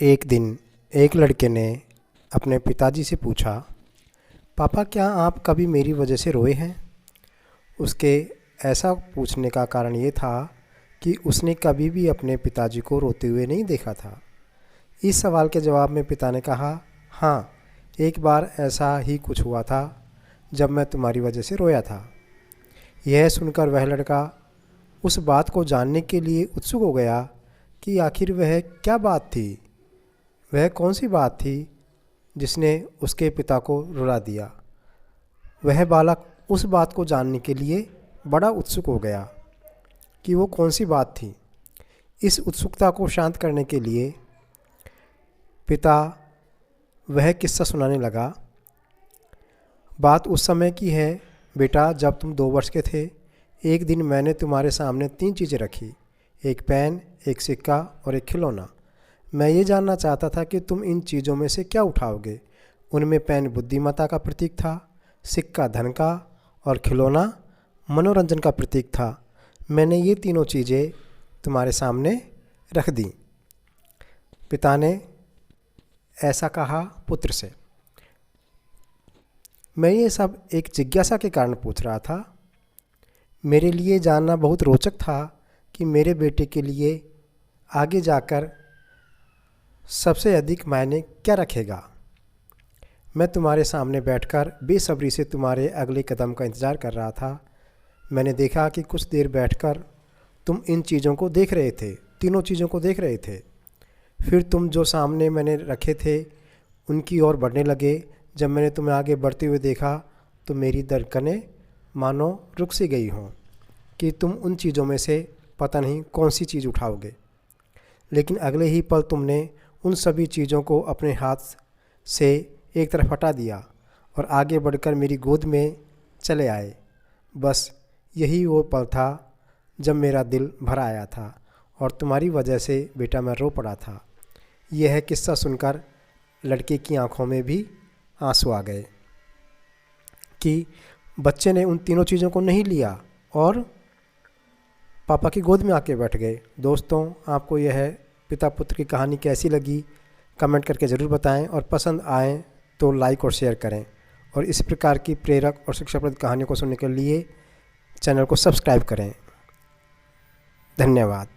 एक दिन एक लड़के ने अपने पिताजी से पूछा, पापा क्या आप कभी मेरी वजह से रोए हैं? उसके ऐसा पूछने का कारण ये था कि उसने कभी भी अपने पिताजी को रोते हुए नहीं देखा था। इस सवाल के जवाब में पिता ने कहा, हाँ, एक बार ऐसा ही कुछ हुआ था जब मैं तुम्हारी वजह से रोया था। यह सुनकर वह लड़का उस बात को जानने के लिए उत्सुक हो गया कि आखिर वह क्या बात थी, वह कौन सी बात थी जिसने उसके पिता को रुला दिया। वह बालक उस बात को जानने के लिए बड़ा उत्सुक हो गया कि वो कौन सी बात थी। इस उत्सुकता को शांत करने के लिए पिता वह किस्सा सुनाने लगा। बात उस समय की है बेटा, जब तुम 2 वर्ष के थे। एक दिन मैंने तुम्हारे सामने 3 चीज़ें रखी, एक पेन, एक सिक्का और एक खिलौना। मैं ये जानना चाहता था कि तुम इन चीज़ों में से क्या उठाओगे। उनमें पेन बुद्धिमत्ता का प्रतीक था, सिक्का धन का और खिलौना मनोरंजन का प्रतीक था। मैंने ये तीनों चीज़ें तुम्हारे सामने रख दी। पिता ने ऐसा कहा पुत्र से। मैं ये सब एक जिज्ञासा के कारण पूछ रहा था। मेरे लिए जानना बहुत रोचक था कि मेरे बेटे के लिए आगे जाकर सबसे अधिक मायने क्या रखेगा। मैं तुम्हारे सामने बैठकर बेसब्री से तुम्हारे अगले कदम का इंतज़ार कर रहा था। मैंने देखा कि कुछ देर बैठकर तुम इन चीज़ों को देख रहे थे, तीनों चीज़ों को देख रहे थे। फिर तुम जो सामने मैंने रखे थे उनकी ओर बढ़ने लगे। जब मैंने तुम्हें आगे बढ़ते हुए देखा तो मेरी धड़कनें मानो रुक सी गई हों कि तुम उन चीज़ों में से पता नहीं कौन सी चीज़ उठाओगे। लेकिन अगले ही पल तुमने उन सभी चीज़ों को अपने हाथ से एक तरफ हटा दिया और आगे बढ़कर मेरी गोद में चले आए। बस यही वो पल था जब मेरा दिल भर आया था और तुम्हारी वजह से बेटा मैं रो पड़ा था। यह किस्सा सुनकर लड़के की आंखों में भी आंसू आ गए कि बच्चे ने उन तीनों चीज़ों को नहीं लिया और पापा की गोद में आके बैठ गए। दोस्तों, आपको यह पिता पुत्र की कहानी कैसी लगी कमेंट करके ज़रूर बताएं और पसंद आए तो लाइक और शेयर करें। और इस प्रकार की प्रेरक और शिक्षाप्रद कहानियों को सुनने के लिए चैनल को सब्सक्राइब करें। धन्यवाद।